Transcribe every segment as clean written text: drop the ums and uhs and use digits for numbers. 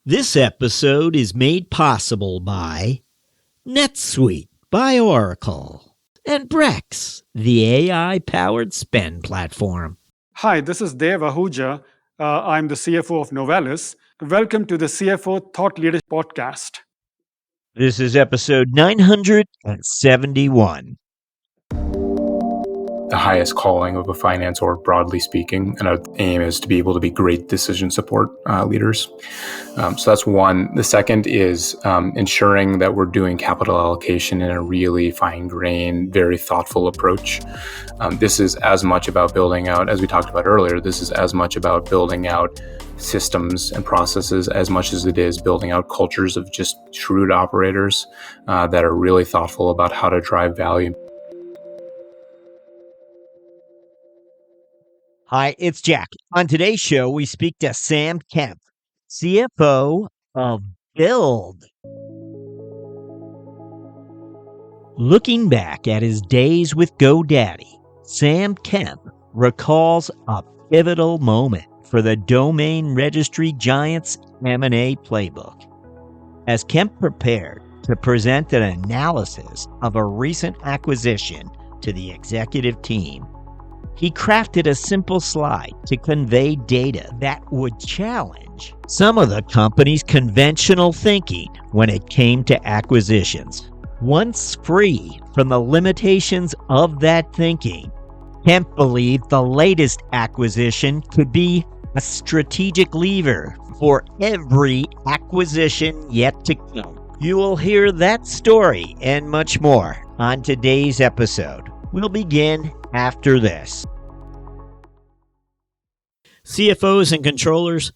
This episode is made possible by NetSuite by Oracle and Brex, the AI-powered spend platform. Hi, this is Dev Ahuja. I'm the CFO of Novelis. Welcome to the CFO Thought Leadership Podcast. This is episode 971. The highest calling of a finance org, broadly speaking, and our aim is to be able to be great decision support leaders. So that's one. The second is ensuring that we're doing capital allocation in a really fine-grained, very thoughtful approach. This is as much about building out, as we talked about earlier, this is as much about building out systems and processes as much as it is building out cultures of just shrewd operators that are really thoughtful about how to drive value. Hi, it's Jack. On today's show, we speak to Sam Kemp, CFO of Build. Looking back at his days with GoDaddy, Sam Kemp recalls a pivotal moment for the domain registry giant's M&A playbook. As Kemp prepared to present an analysis of a recent acquisition to the executive team, he crafted a simple slide to convey data that would challenge some of the company's conventional thinking when it came to acquisitions. Once free from the limitations of that thinking, Kemp believed the latest acquisition could be a strategic lever for every acquisition yet to come. You will hear that story and much more on today's episode. We'll begin after this. CFOs and controllers,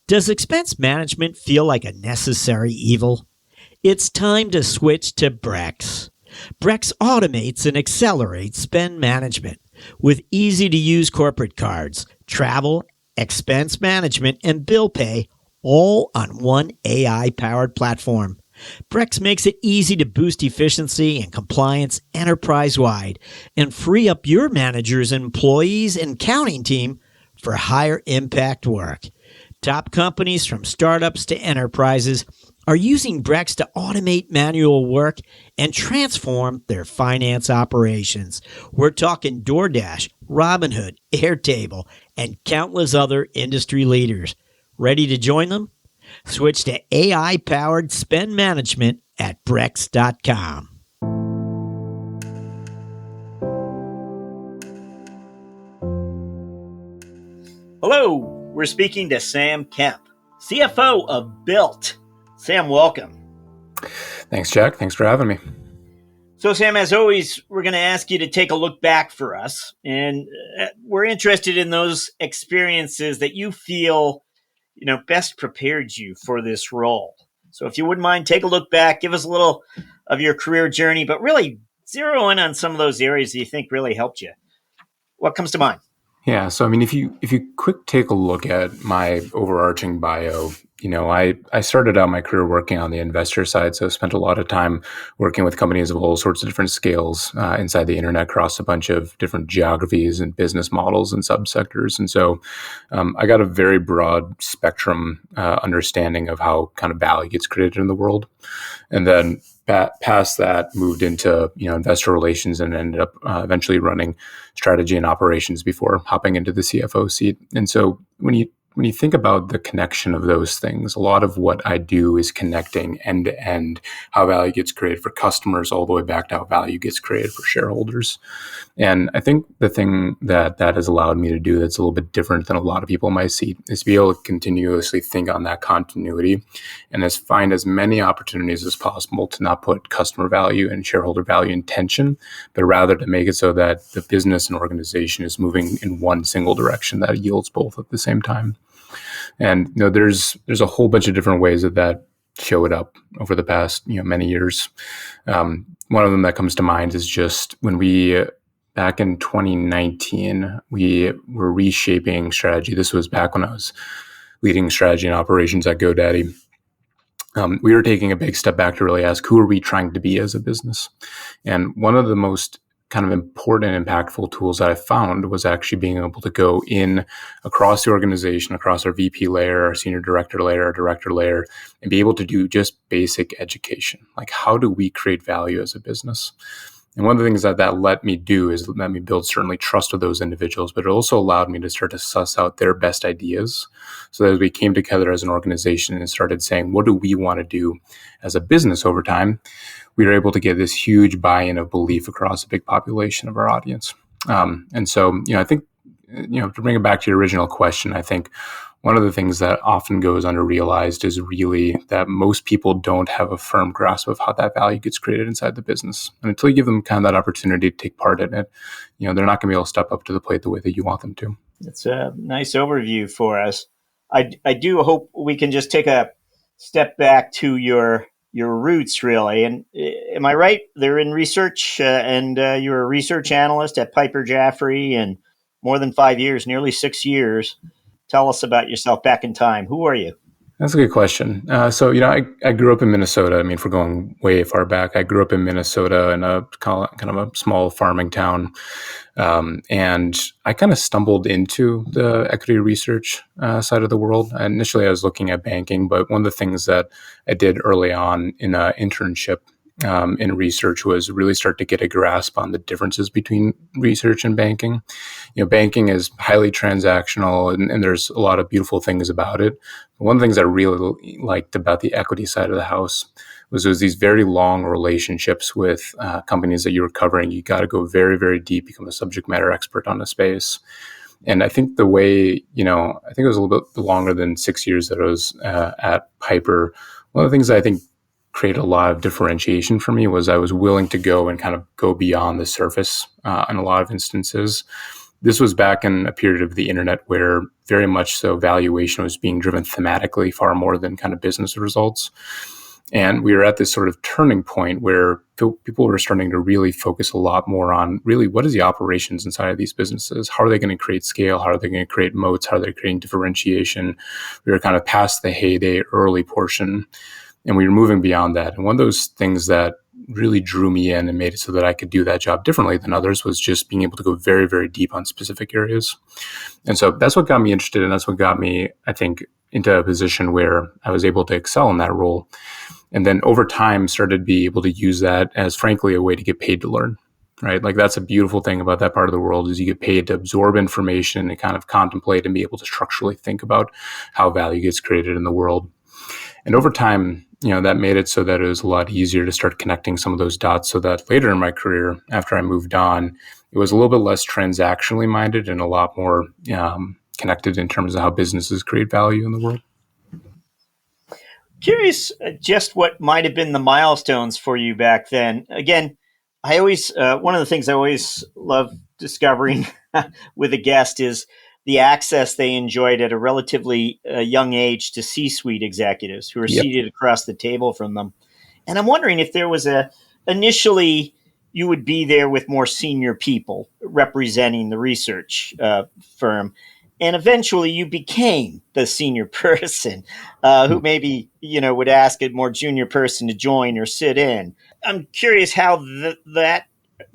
does expense management feel like a necessary evil? It's time to switch to Brex. Brex automates and accelerates spend management with easy-to-use corporate cards, travel, expense management, and bill pay, all on one AI-powered platform. Brex makes it easy to boost efficiency and compliance enterprise-wide and free up your managers, employees, and accounting team for higher impact work. Top companies from startups to enterprises are using Brex to automate manual work and transform their finance operations. We're talking DoorDash, Robinhood, Airtable, and countless other industry leaders. Ready to join them? Switch to AI-powered spend management at Brex.com. Hello, we're speaking to Sam Kemp, CFO of Built. Sam, welcome. Thanks, Jack. Thanks for having me. So, Sam, as always, we're going to ask you to take a look back for us, and we're interested in those experiences that you feel best prepared you for this role. So if you wouldn't mind, take a look back, give us a little of your career journey, but really zero in on some of those areas that you think really helped you. What comes to mind? Yeah. So, I mean, if you quick take a look at my overarching bio, I started out my career working on the investor side. So I spent a lot of time working with companies of all sorts of different scales inside the internet across a bunch of different geographies and business models and subsectors. And so I got a very broad spectrum understanding of how kind of value gets created in the world. And then past that, moved into investor relations and ended up eventually running strategy and operations before hopping into the CFO seat. And so when you think about the connection of those things, a lot of what I do is connecting end to end how value gets created for customers all the way back to how value gets created for shareholders. And I think the thing that has allowed me to do that's a little bit different than a lot of people might see is to be able to continuously think on that continuity and find as many opportunities as possible to not put customer value and shareholder value in tension, but rather to make it so that the business and organization is moving in one single direction that yields both at the same time. And there's a whole bunch of different ways that showed up over the past many years. One of them that comes to mind is just when back in 2019, we were reshaping strategy. This was back when I was leading strategy and operations at GoDaddy. We were taking a big step back to really ask, who are we trying to be as a business? And one of the most kind of important, impactful tools that I found was actually being able to go in across the organization, across our VP layer, our senior director layer, our director layer, and be able to do just basic education. Like, how do we create value as a business? And one of the things that let me do is let me build certainly trust with those individuals, but it also allowed me to start to suss out their best ideas. So that as we came together as an organization and started saying, what do we want to do as a business over time, we were able to get this huge buy-in of belief across a big population of our audience. And so, I think, to bring it back to your original question, I think one of the things that often goes underrealized is really that most people don't have a firm grasp of how that value gets created inside the business. And until you give them kind of that opportunity to take part in it, they're not going to be able to step up to the plate the way that you want them to. That's a nice overview for us. I do hope we can just take a step back to your roots, really. And am I right? They're in research, and you're a research analyst at Piper Jaffray, and more than 5 years, nearly 6 years. Tell us about yourself back in time. Who are you? That's a good question. So, I grew up in Minnesota. I mean, if we're going way far back, I grew up in Minnesota in a kind of a small farming town. And I kind of stumbled into the equity research side of the world. Initially, I was looking at banking, but one of the things that I did early on in an internship in research was really start to get a grasp on the differences between research and banking. Banking is highly transactional, and there's a lot of beautiful things about it. But one of the things I really liked about the equity side of the house was these very long relationships with companies that you were covering. You got to go very, very deep, become a subject matter expert on the space. And I think the way, I think it was a little bit longer than 6 years that I was at Piper. One of the things that I think created a lot of differentiation for me was I was willing to go and kind of go beyond the surface in a lot of instances. This was back in a period of the internet where very much so valuation was being driven thematically far more than kind of business results. And we were at this sort of turning point where people were starting to really focus a lot more on really what is the operations inside of these businesses? How are they going to create scale? How are they going to create moats? How are they creating differentiation? We were kind of past the heyday early portion, and we were moving beyond that. And one of those things that really drew me in and made it so that I could do that job differently than others was just being able to go very, very deep on specific areas. And so that's what got me interested, and that's what got me, I think, into a position where I was able to excel in that role. And then over time started to be able to use that as, frankly, a way to get paid to learn, right? Like, that's a beautiful thing about that part of the world is you get paid to absorb information and kind of contemplate and be able to structurally think about how value gets created in the world. And over time, that made it so that it was a lot easier to start connecting some of those dots so that later in my career, after I moved on, it was a little bit less transactionally minded and a lot more connected in terms of how businesses create value in the world. Curious just what might have been the milestones for you back then. Again, I always, one of the things I always love discovering with a guest is the access they enjoyed at a relatively young age to C-suite executives who are seated across the table from them. And I'm wondering if there was initially you would be there with more senior people representing the research firm. And eventually you became the senior person who maybe, would ask a more junior person to join or sit in. I'm curious how the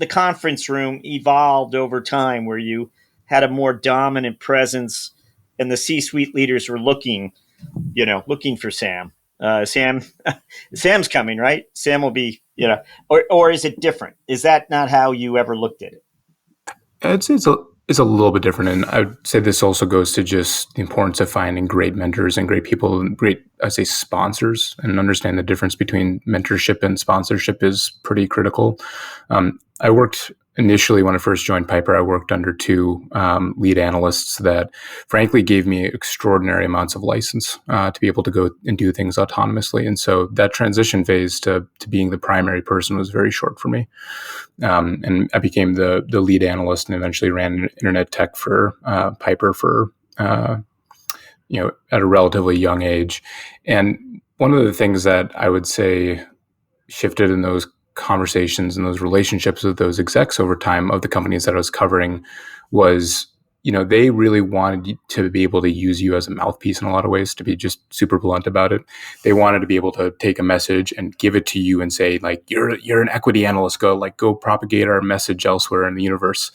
conference room evolved over time, where you had a more dominant presence and the C-suite leaders were looking for Sam. Sam's coming, right? Sam will be, or is it different? Is that not how you ever looked at it? I'd say it's a little bit different. And I would say this also goes to just the importance of finding great mentors and great people and great, I'd say, sponsors, and understand the difference between mentorship and sponsorship is pretty critical. I worked initially, when I first joined Piper, I worked under two lead analysts that frankly gave me extraordinary amounts of license to be able to go and do things autonomously. And so that transition phase to being the primary person was very short for me. And I became the lead analyst and eventually ran internet tech for Piper for, at a relatively young age. And one of the things that I would say shifted in those conversations and those relationships with those execs over time of the companies that I was covering was they really wanted to be able to use you as a mouthpiece in a lot of ways, to be just super blunt about it. They wanted to be able to take a message and give it to you and say, like, you're an equity analyst, go propagate our message elsewhere in the universe.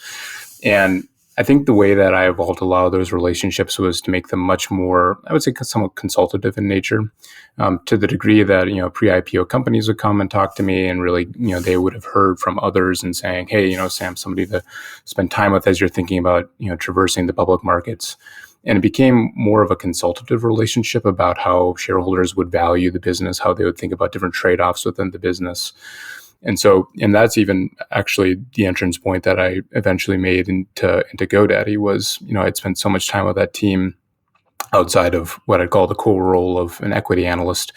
And I think the way that I evolved a lot of those relationships was to make them much more, I would say, somewhat consultative in nature, to the degree that, pre-IPO companies would come and talk to me, and really, they would have heard from others and saying, hey, Sam, somebody to spend time with as you're thinking about, traversing the public markets. And it became more of a consultative relationship about how shareholders would value the business, how they would think about different trade-offs within the business. And that's even actually the entrance point that I eventually made into GoDaddy was, I'd spent so much time with that team outside of what I'd call the core role of an equity analyst,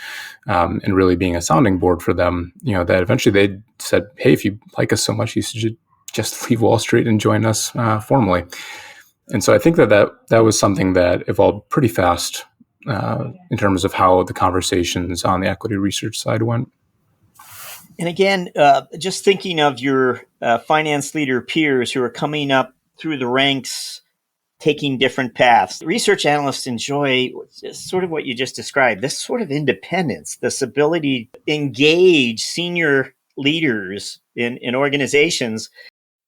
and really being a sounding board for them, that eventually they said, hey, if you like us so much, you should just leave Wall Street and join us formally. And so I think that was something that evolved pretty fast in terms of how the conversations on the equity research side went. And again, just thinking of your finance leader peers who are coming up through the ranks, taking different paths. Research analysts enjoy sort of what you just described, this sort of independence, this ability to engage senior leaders in organizations.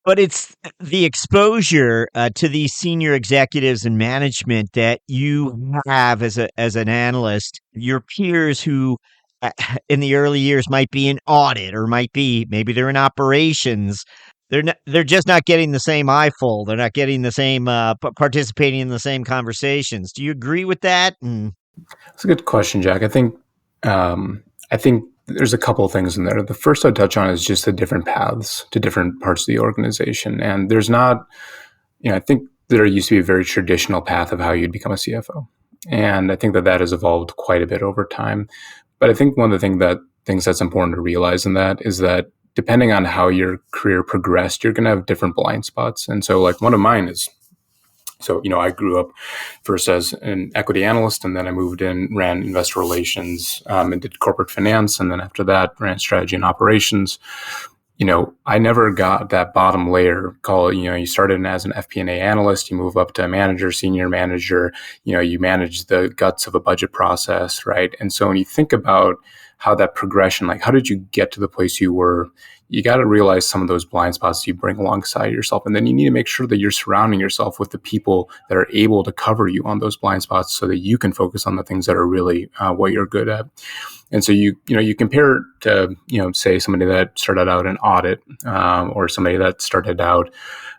But it's the exposure to these senior executives and management that you have as an analyst. Your peers who in the early years might be in audit, or maybe they're in operations. They're just not getting the same eyeful. They're not getting the same participating in the same conversations. Do you agree with that? That's a good question, Jack. I think there's a couple of things in there. The first I'd touch on is just the different paths to different parts of the organization. And there's not, I think there used to be a very traditional path of how you'd become a CFO. And I think that has evolved quite a bit over time. But I think one of the things that's important to realize in that is that depending on how your career progressed, you're going to have different blind spots. And so like one of mine is, I grew up first as an equity analyst, and then I moved in, ran investor relations, and did corporate finance. And then after that, ran strategy and operations. I never got that bottom layer call. You started as an FP&A analyst, you move up to manager, senior manager, you manage the guts of a budget process, right? And so when you think about how that progression, like how did you get to the place you were, you got to realize some of those blind spots you bring alongside yourself. And then you need to make sure that you're surrounding yourself with the people that are able to cover you on those blind spots so that you can focus on the things that are really what you're good at. And so you compare it to, say somebody that started out in audit, or somebody that started out,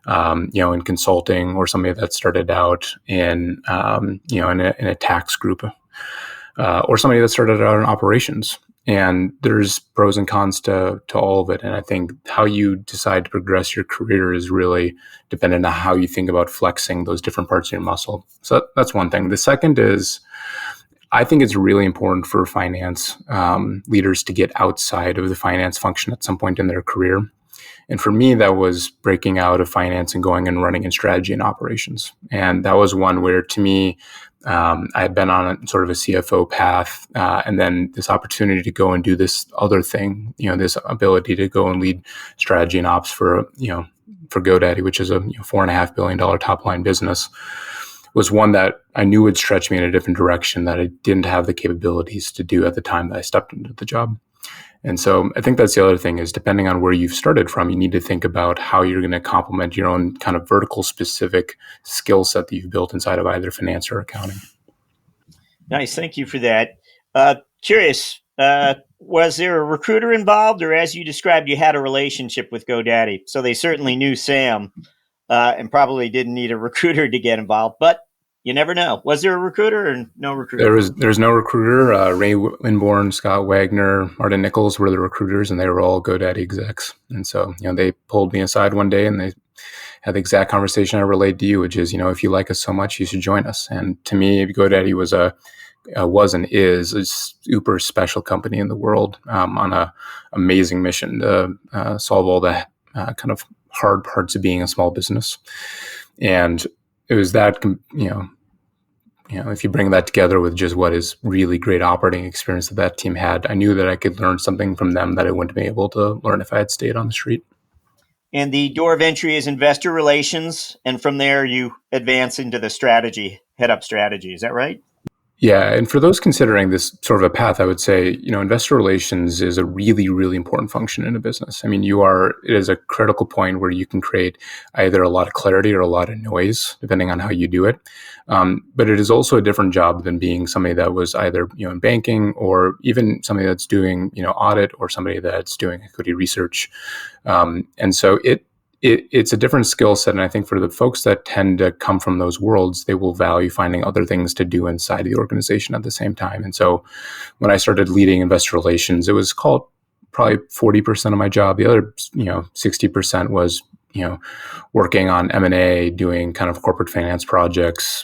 in consulting, or somebody that started out in a tax group, or somebody that started out in operations. And there's pros and cons to all of it. And I think how you decide to progress your career is really dependent on how you think about flexing those different parts of your muscle. So that's one thing. The second is, I think it's really important for finance leaders to get outside of the finance function at some point in their career. And for me, that was breaking out of finance and going and running in strategy and operations. And that was one where, to me, I had been on a sort of a CFO path, and then this opportunity to go and do this other thing, this ability to go and lead strategy and ops for GoDaddy, which is a $4.5 billion top line business, was one that I knew would stretch me in a different direction that I didn't have the capabilities to do at the time that I stepped into the job. And so I think that's the other thing is, depending on where you've started from, you need to think about how you're going to complement your own kind of vertical specific skill set that you've built inside of either finance or accounting. Nice. Thank you for that. Curious, was there a recruiter involved, or as you described, you had a relationship with GoDaddy? So they certainly knew Sam, and probably didn't need a recruiter to get involved, but you never know. Was there a recruiter or no recruiter? There's no recruiter. Ray Winborn, Scott Wagner, Martin Nichols were the recruiters, and they were all GoDaddy execs. And so, they pulled me aside one day and they had the exact conversation I relayed to you, which is, if you like us so much, you should join us. And to me, GoDaddy was and is a super special company in the world, on a amazing mission to solve all the kind of hard parts of being a small business. And it was that, if you bring that together with just what is really great operating experience that team had, I knew that I could learn something from them that I wouldn't be able to learn if I had stayed on the street. And the door of entry is investor relations. And from there, you advance into the strategy, head up strategy. Is that right? Yeah, and for those considering this sort of a path, I would say, investor relations is a really, really important function in a business. I mean, it is a critical point where you can create either a lot of clarity or a lot of noise, depending on how you do it. But it is also a different job than being somebody that was either, in banking or even somebody that's doing, audit or somebody that's doing equity research. And so it's a different skill set. And I think for the folks that tend to come from those worlds, they will value finding other things to do inside the organization at the same time. And so when I started leading investor relations, it was called probably 40% of my job. The other, 60% was, working on M&A, doing kind of corporate finance projects.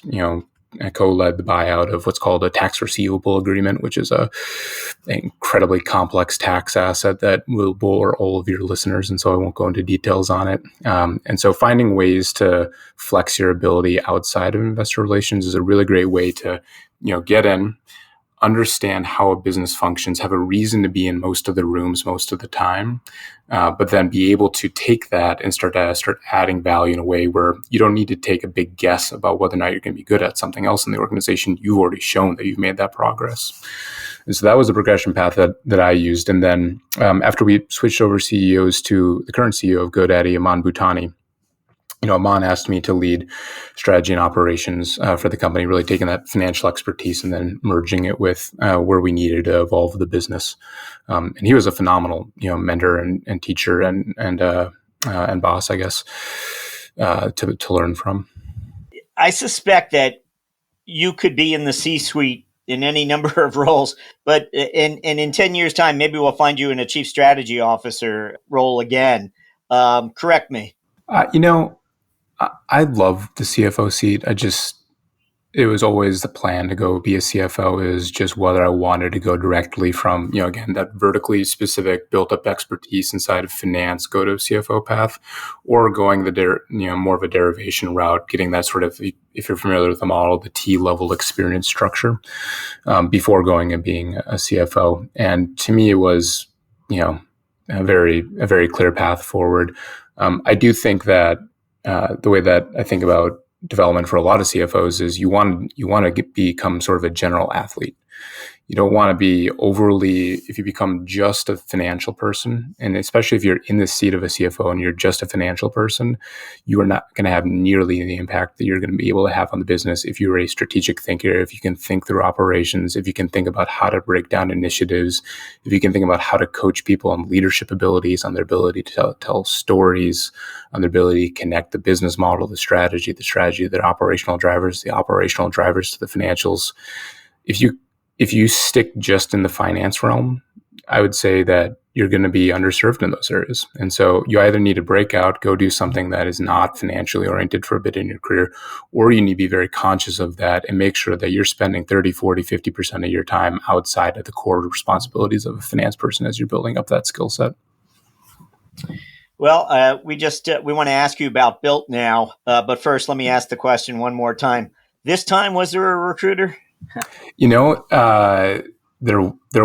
I co-led the buyout of what's called a tax receivable agreement, which is an incredibly complex tax asset that will bore all of your listeners, and so I won't go into details on it. And so finding ways to flex your ability outside of investor relations is a really great way to, get in, understand how a business functions, have a reason to be in most of the rooms most of the time, but then be able to take that and start adding value in a way where you don't need to take a big guess about whether or not you're going to be good at something else in the organization. You've already shown that you've made that progress. And so that was the progression path that I used. And then after we switched over CEOs to the current CEO of GoDaddy, Aman Bhutani, Aman asked me to lead strategy and operations for the company, really taking that financial expertise and then merging it with where we needed to evolve the business. And he was a phenomenal, mentor and teacher and boss, I guess, to learn from. I suspect that you could be in the C-suite in any number of roles, but in 10 years' time, maybe we'll find you in a chief strategy officer role again. Correct me. I love the CFO seat. It was always the plan to go be a CFO, is just whether I wanted to go directly from, again, that vertically specific built up expertise inside of finance, go to a CFO path, or going the, more of a derivation route, getting that sort of, if you're familiar with the model, the T-level experience structure before going and being a CFO. And to me, it was, a very clear path forward. I do think that the way that I think about development for a lot of CFOs is you want to become sort of a general athlete. You don't want to be if you become just a financial person, and especially if you're in the seat of a CFO and you're just a financial person, you are not going to have nearly the impact that you're going to be able to have on the business if you're a strategic thinker, if you can think through operations, if you can think about how to break down initiatives, if you can think about how to coach people on leadership abilities, on their ability to tell stories, on their ability to connect the business model, the strategy, their operational drivers, the operational drivers to the financials. If you stick just in the finance realm, I would say that you're going to be underserved in those areas. And so you either need to break out, go do something that is not financially oriented for a bit in your career, or you need to be very conscious of that and make sure that you're spending 30, 40, 50% of your time outside of the core responsibilities of a finance person as you're building up that skill set. Well, we want to ask you about Built now, but first, let me ask the question one more time. This time, was there a recruiter? There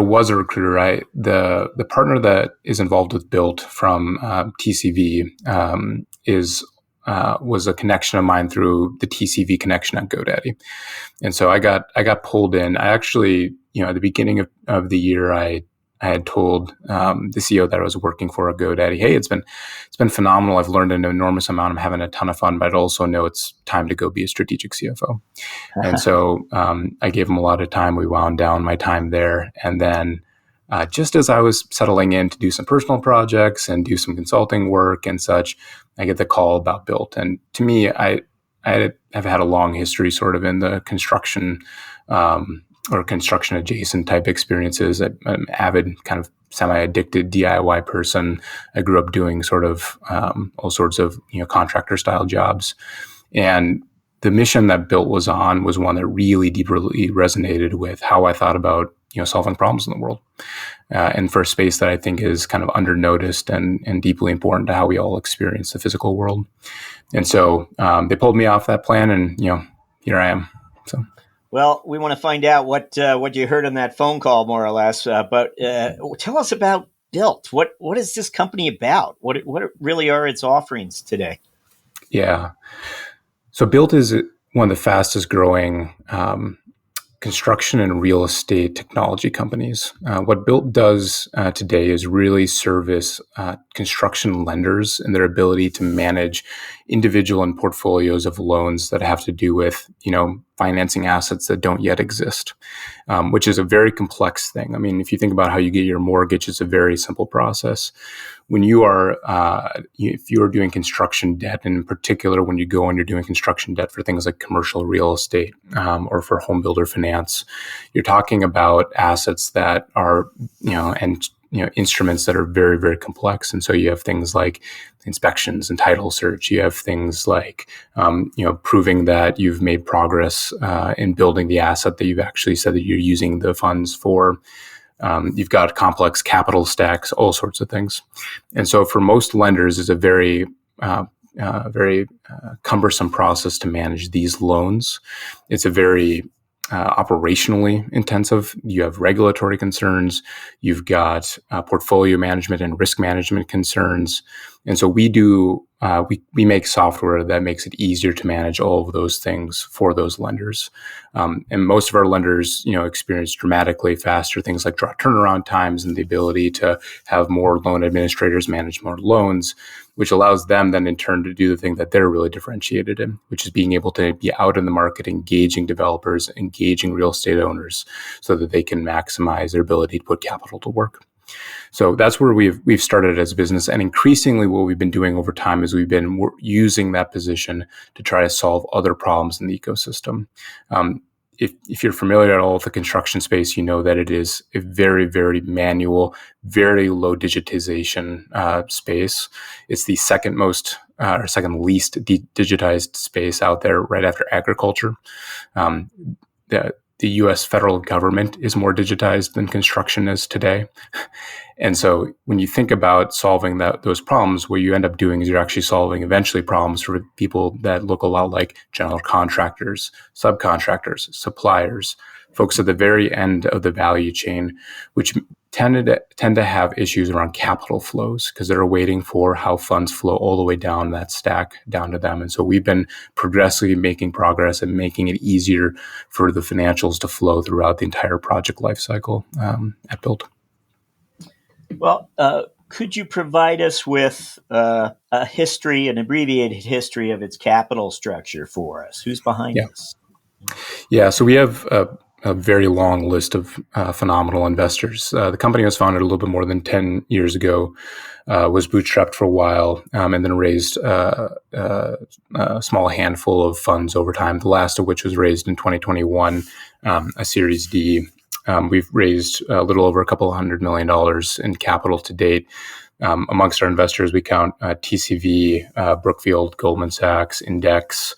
was a recruiter. The partner that is involved with Built from TCV was a connection of mine through the TCV connection at GoDaddy, and so I got pulled in. I actually, at the beginning of the year, I had told the CEO that I was working for at GoDaddy, hey, it's been phenomenal. I've learned an enormous amount. I'm having a ton of fun, but I also know it's time to go be a strategic CFO. And so I gave him a lot of time. We wound down my time there. And then just as I was settling in to do some personal projects and do some consulting work and such, I get the call about Built. And to me, I have had a long history sort of in the construction or construction adjacent type experiences. I'm an avid kind of semi-addicted DIY person. I grew up doing sort of all sorts of contractor style jobs, and the mission that Built was on was one that really deeply resonated with how I thought about solving problems in the world, and for a space that I think is kind of under noticed and deeply important to how we all experience the physical world. And so they pulled me off that plan, and here I am. So. Well, we want to find out what you heard on that phone call, more or less. But tell us about Built? What is this company about? What really are its offerings today? Yeah. So Built is one of the fastest growing construction and real estate technology companies. What Built does today is really service construction lenders and their ability to manage individual and portfolios of loans that have to do with, financing assets that don't yet exist, which is a very complex thing. I mean, if you think about how you get your mortgage, it's a very simple process. When you are, if you are doing construction debt, and in particular, when you go and you're doing construction debt for things like commercial real estate or for home builder finance, you're talking about assets that are, instruments that are very, very complex. And so you have things like inspections and title search. You have things like, proving that you've made progress in building the asset that you've actually said that you're using the funds for. You've got complex capital stacks, all sorts of things. And so for most lenders, it's a very cumbersome process to manage these loans. It's a very operationally intensive. You have regulatory concerns. You've got portfolio management and risk management concerns. And so we make software that makes it easier to manage all of those things for those lenders. And most of our lenders, experience dramatically faster things like draw turnaround times and the ability to have more loan administrators manage more loans, which allows them then in turn to do the thing that they're really differentiated in, which is being able to be out in the market, engaging developers, engaging real estate owners so that they can maximize their ability to put capital to work. So that's where we've started as a business. And increasingly what we've been doing over time is we've been using that position to try to solve other problems in the ecosystem. If you're familiar at all with the construction space, you know that it is a very, very manual, very low digitization space. It's the second most or second least digitized space out there, right after agriculture. The U.S. federal government is more digitized than construction is today. And so when you think about solving those problems, what you end up doing is you're actually solving eventually problems for people that look a lot like general contractors, subcontractors, suppliers, folks at the very end of the value chain, which tend to have issues around capital flows because they're waiting for how funds flow all the way down that stack down to them. And so we've been progressively making progress and making it easier for the financials to flow throughout the entire project lifecycle at Built. Well, could you provide us with a history, an abbreviated history of its capital structure for us? Who's behind this? Yeah, so we have a very long list of phenomenal investors. The company was founded a little bit more than 10 years ago, was bootstrapped for a while, and then raised a small handful of funds over time, the last of which was raised in 2021, a Series D. We've raised a little over $200 million in capital to date. Amongst our investors, we count TCV, Brookfield, Goldman Sachs, Index,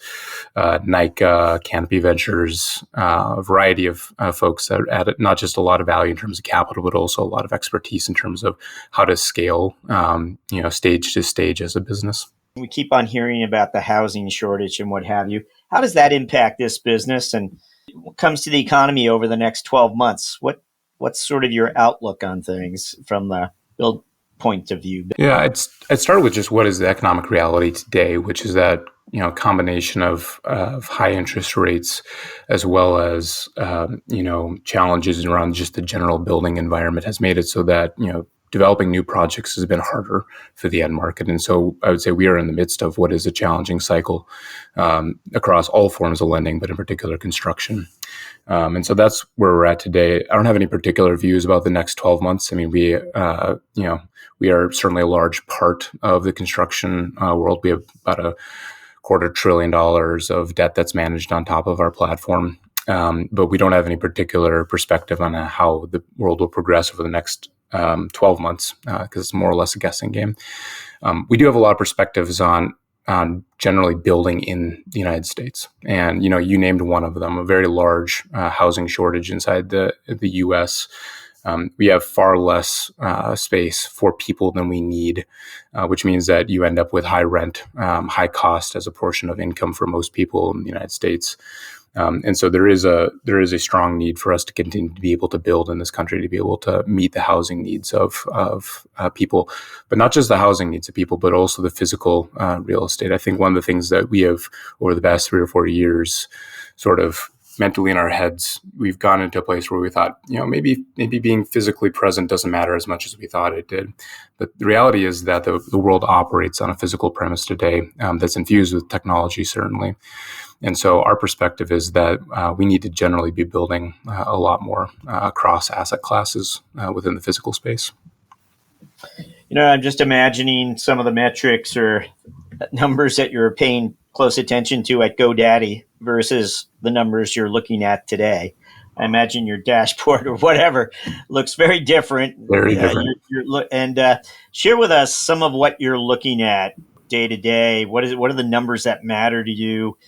NICA, Canopy Ventures, a variety of folks that add not just a lot of value in terms of capital, but also a lot of expertise in terms of how to scale, stage to stage as a business. We keep on hearing about the housing shortage and what have you. How does that impact this business? And what comes to the economy over the next 12 months? What's sort of your outlook on things from the Build point of view? Yeah, I'd start with just what is the economic reality today, which is that combination of high interest rates as well as challenges around just the general building environment has made it so that developing new projects has been harder for the end market. And so I would say we are in the midst of what is a challenging cycle across all forms of lending, but in particular construction. And so that's where we're at today. I don't have any particular views about the next 12 months. I mean, we are certainly a large part of the construction world. We have about $250 billion of debt that's managed on top of our platform. But we don't have any particular perspective on how the world will progress over the next 12 months because it's more or less a guessing game. We do have a lot of perspectives on generally building in the United States. And, you named one of them, a very large housing shortage inside the U.S. We have far less space for people than we need, which means that you end up with high rent, high cost as a portion of income for most people in the United States. And so there is a strong need for us to continue to be able to build in this country, to be able to meet the housing needs of people, but not just the housing needs of people, but also the physical real estate. I think one of the things that we have over the past 3 or 4 years, sort of mentally in our heads, we've gone into a place where we thought, maybe being physically present doesn't matter as much as we thought it did. But the reality is that the world operates on a physical premise today that's infused with technology, certainly. And so our perspective is that we need to generally be building a lot more across asset classes within the physical space. I'm just imagining some of the metrics or numbers that you're paying close attention to at GoDaddy versus the numbers you're looking at today. I imagine your dashboard or whatever looks very different. Very different. Share with us some of what you're looking at day to day. What are the numbers that matter to you?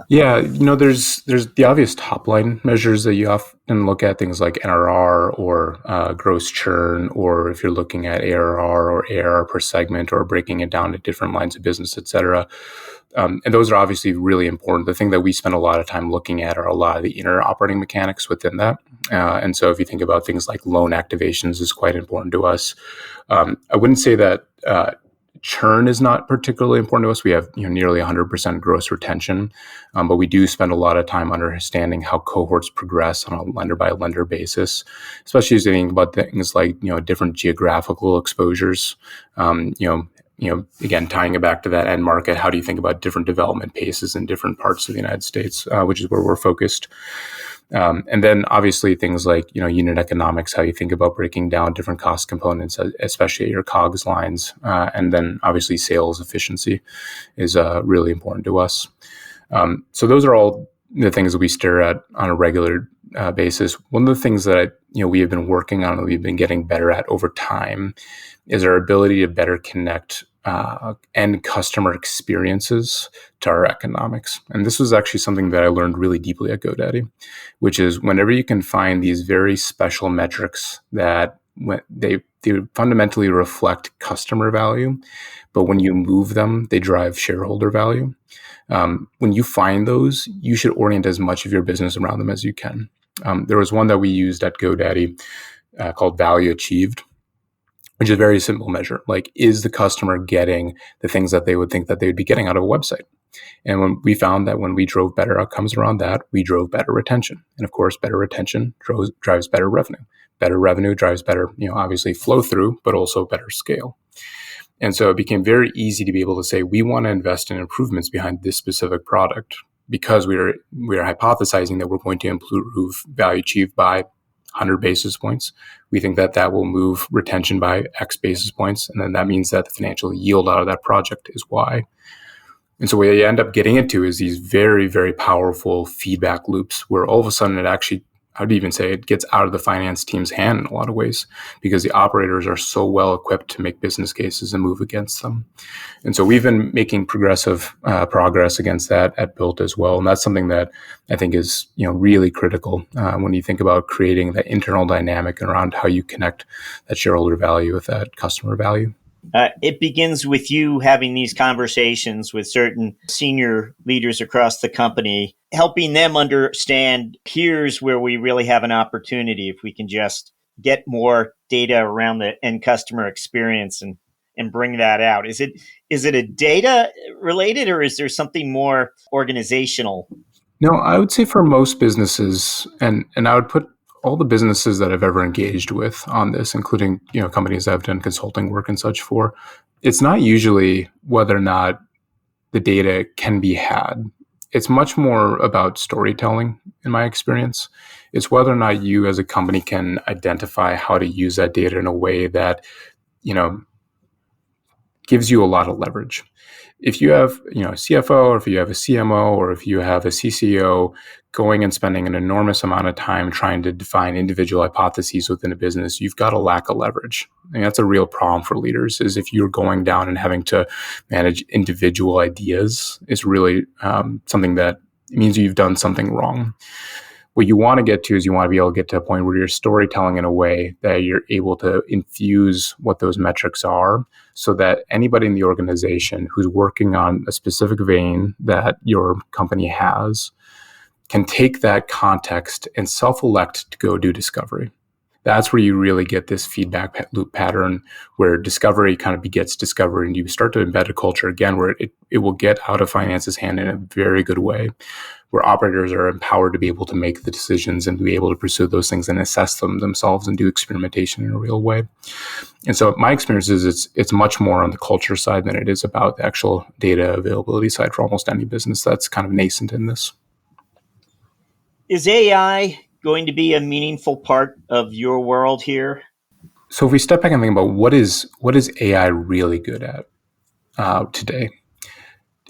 Yeah, there's the obvious top line measures that you often look at, things like NRR or gross churn, or if you're looking at ARR or ARR per segment, or breaking it down to different lines of business, et cetera. And those are obviously really important. The thing that we spend a lot of time looking at are a lot of the inner operating mechanics within that. And so if you think about things like loan activations is quite important to us. I wouldn't say that churn is not particularly important to us. We have nearly 100% gross retention, but we do spend a lot of time understanding how cohorts progress on a lender by lender basis, especially as you think about things like different geographical exposures. Again, tying it back to that end market, how do you think about different development paces in different parts of the United States, which is where we're focused. And then obviously things like, unit economics, how you think about breaking down different cost components, especially your COGS lines. And then obviously sales efficiency is really important to us. So those are all the things that we stare at on a regular basis. One of the things that we have been working on and we've been getting better at over time is our ability to better connect end customer experiences to our economics. And this was actually something that I learned really deeply at GoDaddy, which is whenever you can find these very special metrics that they fundamentally reflect customer value, but when you move them, they drive shareholder value. When you find those, you should orient as much of your business around them as you can. There was one that we used at GoDaddy called Value Achieved, which is a very simple measure. Like, is the customer getting the things that they would think that they would be getting out of a website? And when we found that when we drove better outcomes around that, we drove better retention. And of course, better retention drives better revenue. Better revenue drives better, obviously flow through, but also better scale. And so it became very easy to be able to say, we want to invest in improvements behind this specific product because we are hypothesizing that we're going to improve value achieved by 100 basis points. We think that that will move retention by X basis points. And then that means that the financial yield out of that project is Y. And so what you end up getting into is these very, very powerful feedback loops where all of a sudden it actually, I would even say it gets out of the finance team's hand in a lot of ways because the operators are so well equipped to make business cases and move against them. And so we've been making progressive progress against that at Built as well. And that's something that I think is really critical when you think about creating that internal dynamic around how you connect that shareholder value with that customer value. It begins with you having these conversations with certain senior leaders across the company, helping them understand here's where we really have an opportunity if we can just get more data around the end customer experience and bring that out. Is it a data related or is there something more organizational? No, I would say for most businesses, and I would put all the businesses that I've ever engaged with on this, including companies that I've done consulting work and such for, it's not usually whether or not the data can be had. It's much more about storytelling, in my experience. It's whether or not you as a company can identify how to use that data in a way that gives you a lot of leverage. If you have a CFO, or if you have a CMO, or if you have a CCO going and spending an enormous amount of time trying to define individual hypotheses within a business, you've got a lack of leverage. And that's a real problem for leaders, is if you're going down and having to manage individual ideas, it's really something that means you've done something wrong. What you want to get to is you want to be able to get to a point where you're storytelling in a way that you're able to infuse what those metrics are so that anybody in the organization who's working on a specific vein that your company has can take that context and self-elect to go do discovery. That's where you really get this feedback loop pattern where discovery kind of begets discovery, and you start to embed a culture again where it will get out of finance's hand in a very good way, where operators are empowered to be able to make the decisions and be able to pursue those things and assess them themselves and do experimentation in a real way. And so my experience is it's much more on the culture side than it is about the actual data availability side for almost any business that's kind of nascent in this. Is AI going to be a meaningful part of your world here? So if we step back and think about what is AI really good at today?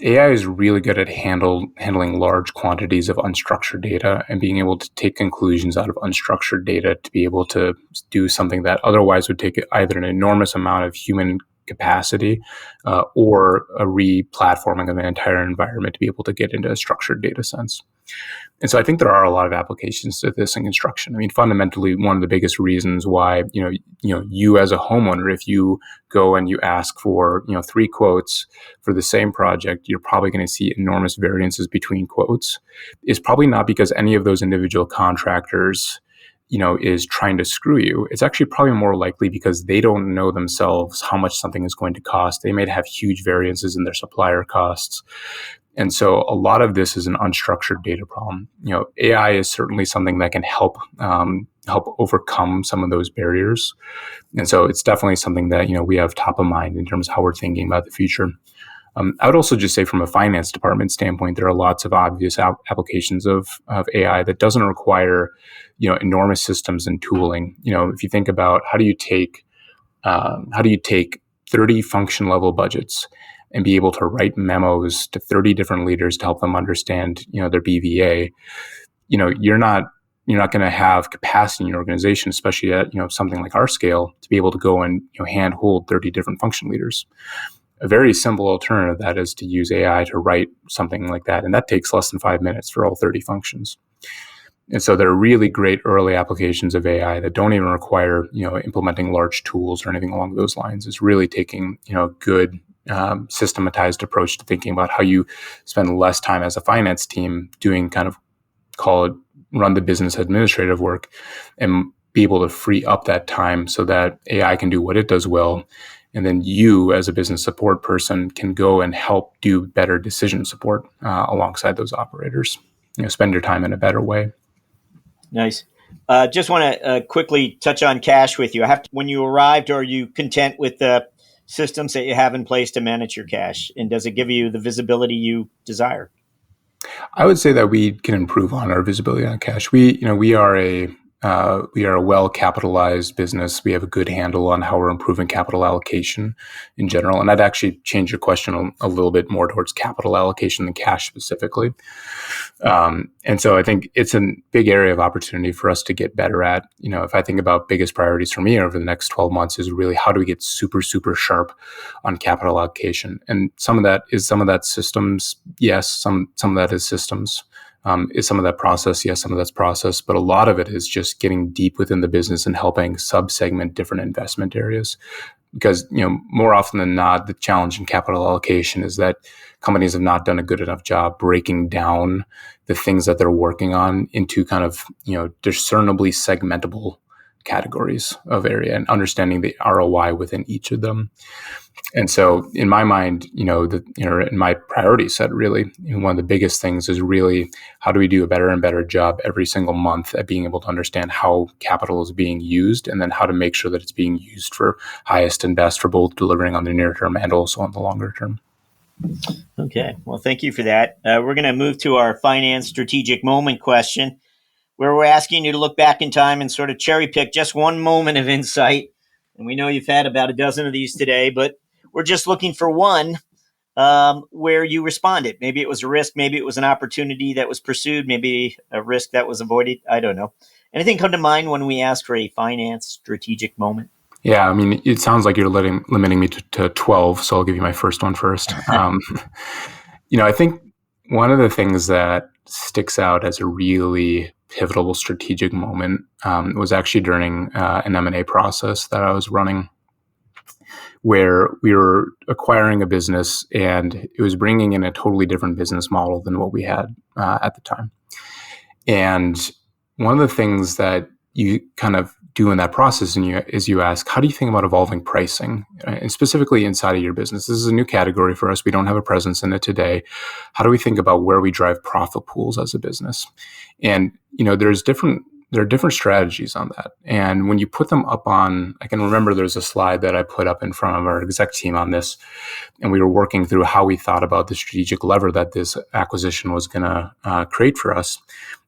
AI is really good at handling large quantities of unstructured data and being able to take conclusions out of unstructured data to be able to do something that otherwise would take either an enormous amount of human capacity or a re-platforming of an entire environment to be able to get into a structured data sense. And so I think there are a lot of applications to this in construction. I mean, fundamentally, one of the biggest reasons why, you as a homeowner, if you go and you ask for, 3 quotes for the same project, you're probably going to see enormous variances between quotes. Is probably not because any of those individual contractors, is trying to screw you. It's actually probably more likely because they don't know themselves how much something is going to cost. They may have huge variances in their supplier costs. And so a lot of this is an unstructured data problem. AI is certainly something that can help overcome some of those barriers. And so it's definitely something that, we have top of mind in terms of how we're thinking about the future. I would also just say from a finance department standpoint, there are lots of obvious applications of AI that doesn't require, enormous systems and tooling. If you think about how do you take 30 function level budgets and be able to write memos to 30 different leaders to help them understand, their BVA, you're not going to have capacity in your organization, especially at, something like our scale, to be able to go and, hand hold 30 different function leaders. A very simple alternative to that is to use AI to write something like that. And that takes less than 5 minutes for all 30 functions. And so there are really great early applications of AI that don't even require, implementing large tools or anything along those lines. It's really taking, good systematized approach to thinking about how you spend less time as a finance team doing kind of call it run the business administrative work and be able to free up that time so that AI can do what it does well. And then you as a business support person can go and help do better decision support alongside those operators, spend your time in a better way. Nice. Just want to quickly touch on cash with you. When you arrived, are you content with the systems that you have in place to manage your cash? And does it give you the visibility you desire? I would say that we can improve on our visibility on cash. We are a well-capitalized business. We have a good handle on how we're improving capital allocation in general. And I'd actually change your question a little bit more towards capital allocation than cash specifically. And so I think it's a big area of opportunity for us to get better at. If I think about biggest priorities for me over the next 12 months is really how do we get super, super sharp on capital allocation? And some of that systems. Yes, some of that is systems. Is some of that process? Yes, some of that's process, but a lot of it is just getting deep within the business and helping sub-segment different investment areas. Because, more often than not, the challenge in capital allocation is that companies have not done a good enough job breaking down the things that they're working on into kind of, discernibly segmentable categories of area and understanding the ROI within each of them. And so in my mind, in my priority set, really, one of the biggest things is really how do we do a better and better job every single month at being able to understand how capital is being used and then how to make sure that it's being used for highest and best for both delivering on the near term and also on the longer term. Okay. Well, thank you for that. We're going to move to our finance strategic moment question, where we're asking you to look back in time and sort of cherry pick just one moment of insight. And we know you've had about a dozen of these today, but we're just looking for one where you responded. Maybe it was a risk. Maybe it was an opportunity that was pursued. Maybe a risk that was avoided. I don't know. Anything come to mind when we ask for a finance strategic moment? Yeah, I mean, it sounds like you're limiting me to 12, so I'll give you my first one first. I think one of the things that sticks out as a really pivotal strategic moment was actually during an M&A process that I was running, where we were acquiring a business and it was bringing in a totally different business model than what we had at the time. And one of the things that you kind of do in that process is you ask, how do you think about evolving pricing, and specifically inside of your business? This is a new category for us. We don't have a presence in it today. How do we think about where we drive profit pools as a business? And there are different strategies on that. And when you put them up on, I can remember there's a slide that I put up in front of our exec team on this, and we were working through how we thought about the strategic lever that this acquisition was going to create for us.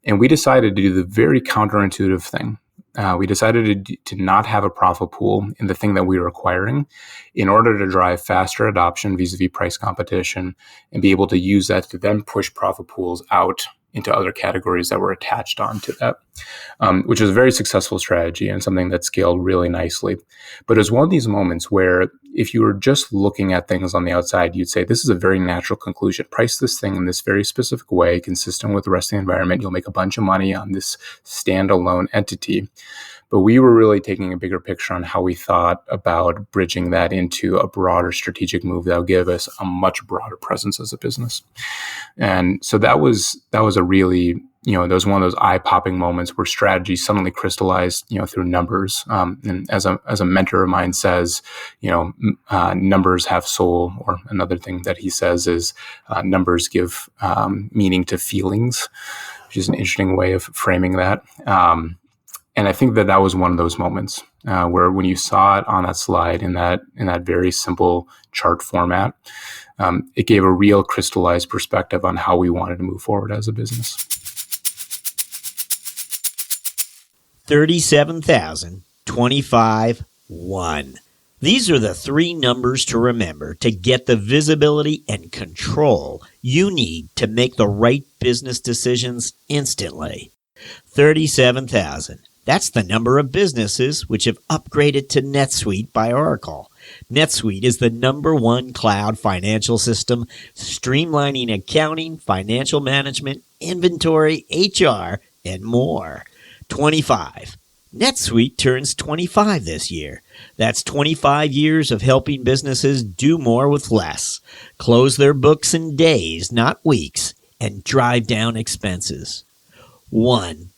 And we decided to do the very counterintuitive thing. We decided to not have a profit pool in the thing that we were acquiring in order to drive faster adoption vis-a-vis price competition and be able to use that to then push profit pools out into other categories that were attached onto that, which is a very successful strategy and something that scaled really nicely. But it's one of these moments where if you were just looking at things on the outside, you'd say, this is a very natural conclusion. Price this thing in this very specific way, consistent with the rest of the environment. You'll make a bunch of money on this standalone entity. But we were really taking a bigger picture on how we thought about bridging that into a broader strategic move that would give us a much broader presence as a business. And so that was a really, that was one of those eye-popping moments where strategy suddenly crystallized, through numbers. And as a mentor of mine says, numbers have soul, or another thing that he says is numbers give meaning to feelings, which is an interesting way of framing that. And I think that was one of those moments where when you saw it on that slide in that very simple chart format, it gave a real crystallized perspective on how we wanted to move forward as a business. 37,000, 25, 1. These are the three numbers to remember to get the visibility and control you need to make the right business decisions instantly. 37,000. That's the number of businesses which have upgraded to NetSuite by Oracle. NetSuite is the #1 cloud financial system, streamlining accounting, financial management, inventory, HR, and more. 25. NetSuite turns 25 this year. That's 25 years of helping businesses do more with less, close their books in days, not weeks, and drive down expenses. 1.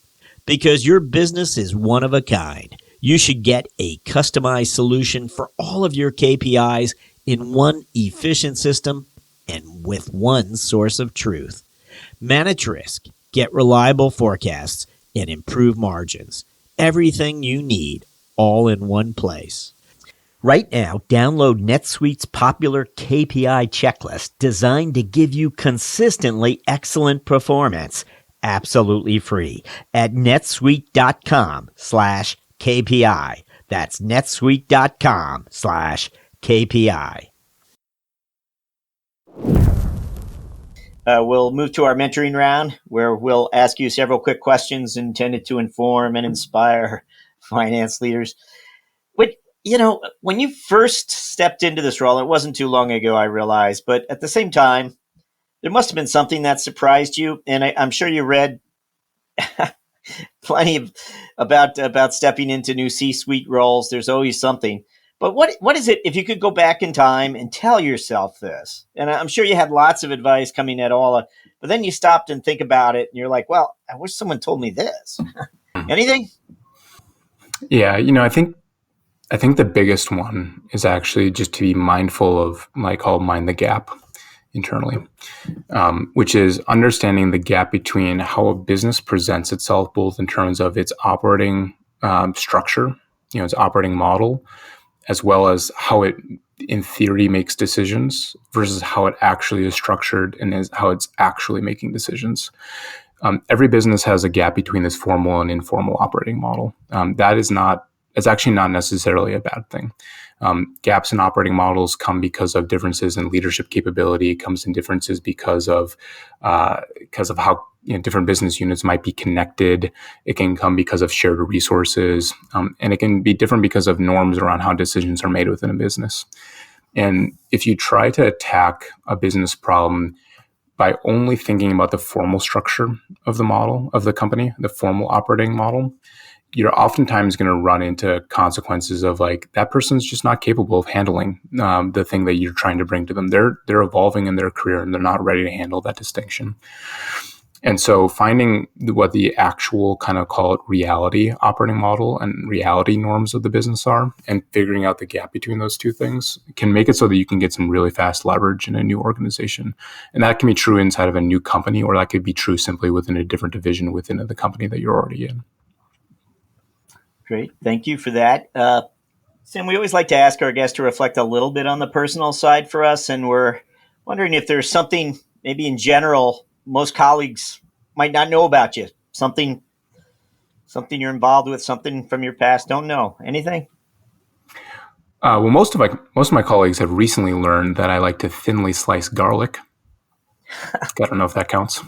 Because your business is one of a kind, you should get a customized solution for all of your KPIs in one efficient system and with one source of truth. Manage risk, get reliable forecasts, and improve margins. Everything you need, all in one place. Right now, download NetSuite's popular KPI checklist designed to give you consistently excellent performance, absolutely free, at netsuite.com/KPI. That's netsuite.com/KPI. We'll move to our mentoring round, where we'll ask you several quick questions intended to inform and inspire finance leaders. But, when you first stepped into this role, it wasn't too long ago, I realize, but at the same time, there must have been something that surprised you. And I'm sure you read plenty about stepping into new C-suite roles. There's always something. But what is it, if you could go back in time and tell yourself this? And I'm sure you had lots of advice coming at all, but then you stopped and think about it, and you're like, well, I wish someone told me this. Anything? Yeah, I think the biggest one is actually just to be mindful of, what I call mind the gap internally, which is understanding the gap between how a business presents itself, both in terms of its operating structure, its operating model, as well as how it, in theory, makes decisions versus how it actually is structured and how it's actually making decisions. Every business has a gap between this formal and informal operating model. It's actually not necessarily a bad thing. Gaps in operating models come because of differences in leadership capability. It comes in differences because of how different business units might be connected. It can come because of shared resources, and it can be different because of norms around how decisions are made within a business. And if you try to attack a business problem by only thinking about the formal structure of the model of the company, the formal operating model, you're oftentimes going to run into consequences of that person's just not capable of handling the thing that you're trying to bring to them. They're evolving in their career and they're not ready to handle that distinction. And so finding what the actual kind of call it reality operating model and reality norms of the business are and figuring out the gap between those two things can make it so that you can get some really fast leverage in a new organization. And that can be true inside of a new company, or that could be true simply within a different division within the company that you're already in. Great. Thank you for that. Sam, we always like to ask our guests to reflect a little bit on the personal side for us. And we're wondering if there's something maybe in general most colleagues might not know about you, something you're involved with, something from your past don't know. Anything? Well, most of my colleagues have recently learned that I like to thinly slice garlic. I don't know if that counts.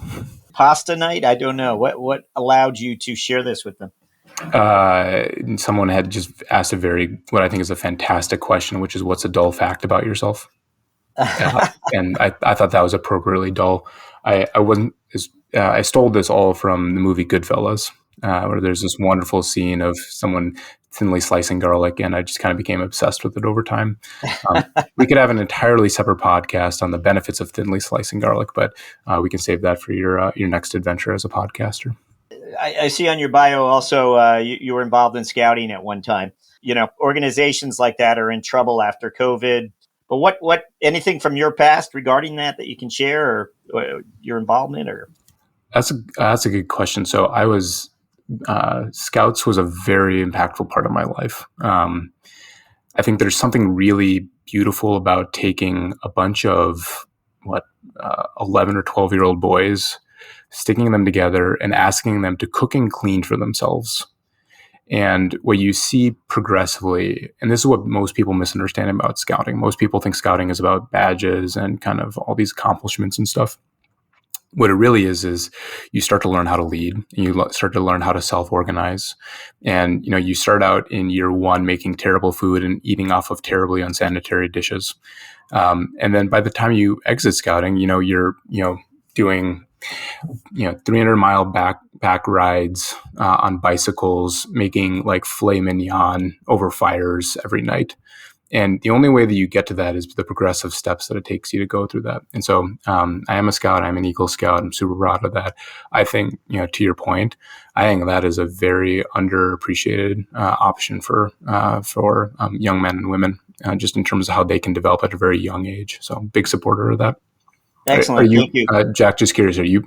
Pasta night? I don't know. What allowed you to share this with them? Someone had just asked what I think is a fantastic question, which is, what's a dull fact about yourself? And I thought that was appropriately dull. I stole this all from the movie Goodfellas, where there's this wonderful scene of someone thinly slicing garlic, and I just kind of became obsessed with it over time. We could have an entirely separate podcast on the benefits of thinly slicing garlic, but we can save that for your next adventure as a podcaster. I see on your bio also you were involved in scouting at one time. Organizations like that are in trouble after COVID. But what anything from your past regarding that you can share, or your involvement? Or that's a good question. So I was Scouts was a very impactful part of my life. I think there's something really beautiful about taking a bunch of 11 or 12-year-old boys, sticking them together and asking them to cook and clean for themselves. And what you see progressively, and this is what most people misunderstand about scouting. Most people think scouting is about badges and kind of all these accomplishments and stuff. What it really is you start to learn how to lead, and you start to learn how to self-organize. And, you start out in year one making terrible food and eating off of terribly unsanitary dishes. And then by the time you exit scouting, you're doing 300-mile back rides on bicycles, making like filet mignon over fires every night. And the only way that you get to that is the progressive steps that it takes you to go through that. And so I am a scout. I'm an Eagle Scout. I'm super proud of that. I think, to your point, I think that is a very underappreciated option for young men and women, just in terms of how they can develop at a very young age. So big supporter of that. Excellent. Thank you. Jack, just curious, are you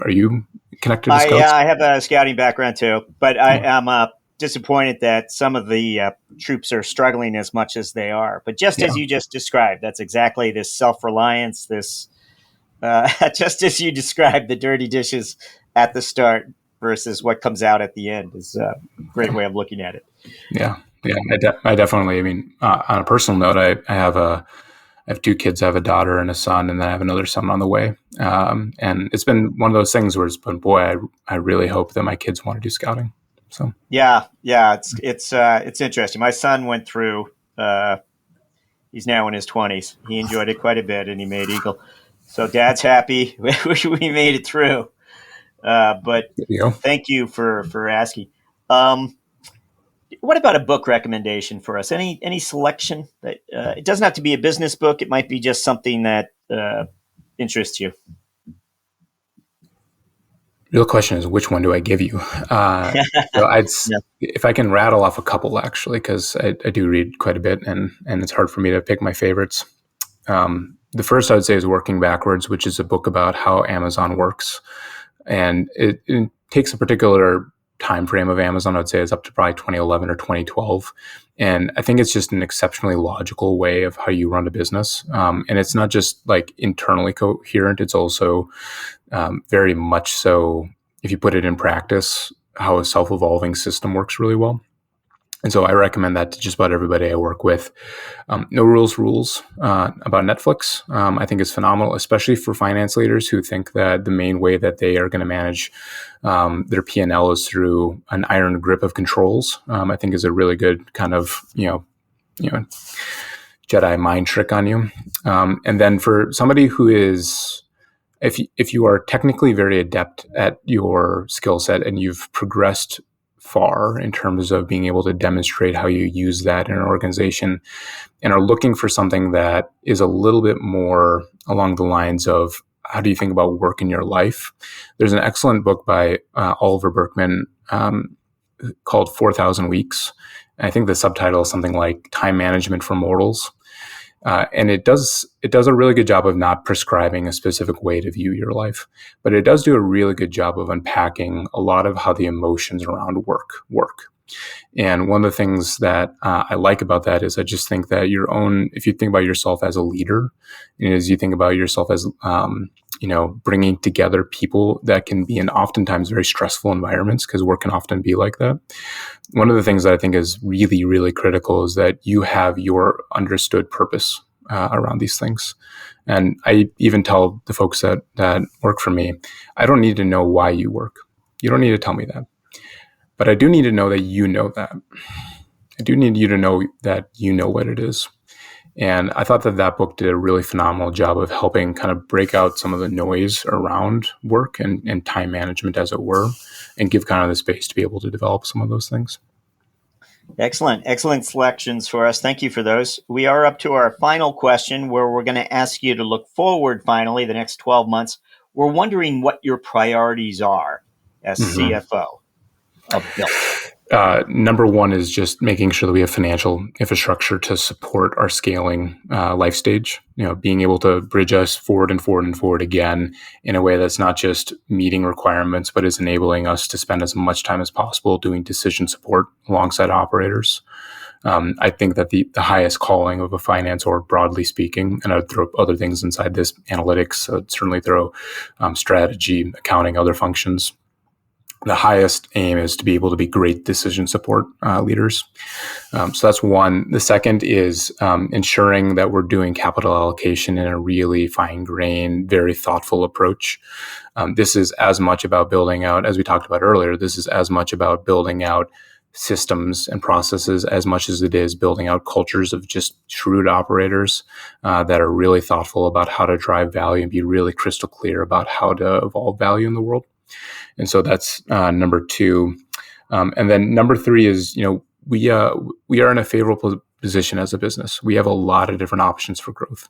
connected to Scouts? Yeah, I have a scouting background too, but I am disappointed that some of the troops are struggling as much as they are. But just as you just described, that's exactly this self-reliance, this just as you described, the dirty dishes at the start versus what comes out at the end is a great way of looking at it. Yeah. I definitely, on a personal note, I have two kids. I have a daughter and a son, and then I have another son on the way. And it's been one of those things where it's been, boy, I really hope that my kids want to do scouting. So yeah, it's interesting. My son went through. He's now in his 20s. He enjoyed it quite a bit, and he made Eagle. So Dad's happy. We made it through. But thank you for asking. What about a book recommendation for us? Any selection that it doesn't have to be a business book. It might be just something that interests you. Real question is, which one do I give you? If I can rattle off a couple, actually, because I do read quite a bit, and it's hard for me to pick my favorites. The first I would say is Working Backwards, which is a book about how Amazon works. And it takes a particular time frame of Amazon. I would say it's up to probably 2011 or 2012. And I think it's just an exceptionally logical way of how you run a business. And it's not just like internally coherent. It's also very much so, if you put it in practice, how a self-evolving system works really well. And so I recommend that to just about everybody I work with. No Rules about Netflix, I think is phenomenal, especially for finance leaders who think that the main way that they are going to manage their P&L is through an iron grip of controls. I think is a really good kind of, Jedi mind trick on you. And then for somebody who is, if you are technically very adept at your skill set and you've progressed far in terms of being able to demonstrate how you use that in an organization, and are looking for something that is a little bit more along the lines of how do you think about work in your life? There's an excellent book by Oliver Berkman called 4,000 Weeks. And I think the subtitle is something like Time Management for Mortals. And it does a really good job of not prescribing a specific way to view your life, but it does do a really good job of unpacking a lot of how the emotions around work. And one of the things that I like about that is I just think that if you think about yourself as a leader, and as you think about yourself as, bringing together people that can be in oftentimes very stressful environments, because work can often be like that. One of the things that I think is really, really critical is that you have your understood purpose around these things. And I even tell the folks that work for me, I don't need to know why you work. You don't need to tell me that. But I do need to know that you know that. I do need you to know that you know what it is. And I thought that book did a really phenomenal job of helping kind of break out some of the noise around work and time management, as it were, and give kind of the space to be able to develop some of those things. Excellent selections for us. Thank you for those. We are up to our final question, where we're going to ask you to look forward finally the next 12 months. We're wondering what your priorities are as CFO of Built. Number one is just making sure that we have financial infrastructure to support our scaling life stage, being able to bridge us forward and forward and forward again in a way that's not just meeting requirements, but is enabling us to spend as much time as possible doing decision support alongside operators. I think that the highest calling of a finance org, broadly speaking, and I'd throw other things inside this, analytics, I'd certainly throw strategy, accounting, other functions. The highest aim is to be able to be great decision support leaders. So that's one. The second is ensuring that we're doing capital allocation in a really fine-grained, very thoughtful approach. This is as much about building out, as we talked about earlier, this is as much about building out systems and processes as much as it is building out cultures of just shrewd operators that are really thoughtful about how to drive value and be really crystal clear about how to evolve value in the world. And so that's number two. And then number three is, we are in a favorable position as a business. We have a lot of different options for growth.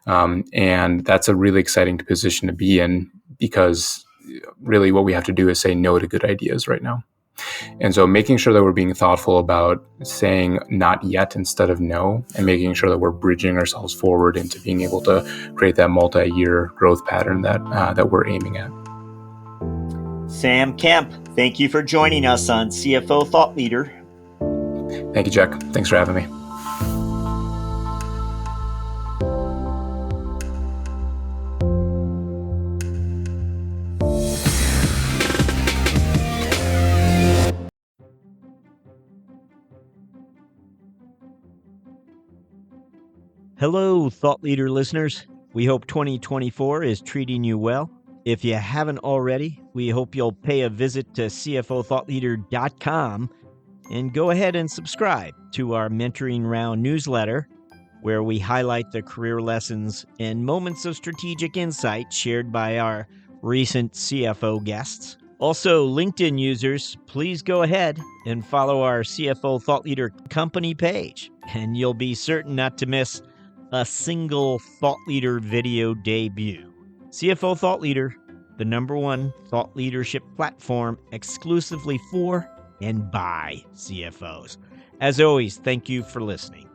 And that's a really exciting position to be in, because really what we have to do is say no to good ideas right now. And so making sure that we're being thoughtful about saying not yet instead of no, and making sure that we're bridging ourselves forward into being able to create that multi-year growth pattern that we're aiming at. Sam Kemp, thank you for joining us on CFO Thought Leader. Thank you, Jack. Thanks for having me. Hello, Thought Leader listeners. We hope 2024 is treating you well. If you haven't already, we hope you'll pay a visit to CFOthoughtleader.com and go ahead and subscribe to our Mentoring Round newsletter, where we highlight the career lessons and moments of strategic insight shared by our recent CFO guests. Also, LinkedIn users, please go ahead and follow our CFO Thought Leader company page, and you'll be certain not to miss a single Thought Leader video debut. CFO Thought Leader, the #1 thought leadership platform exclusively for and by CFOs. As always, thank you for listening.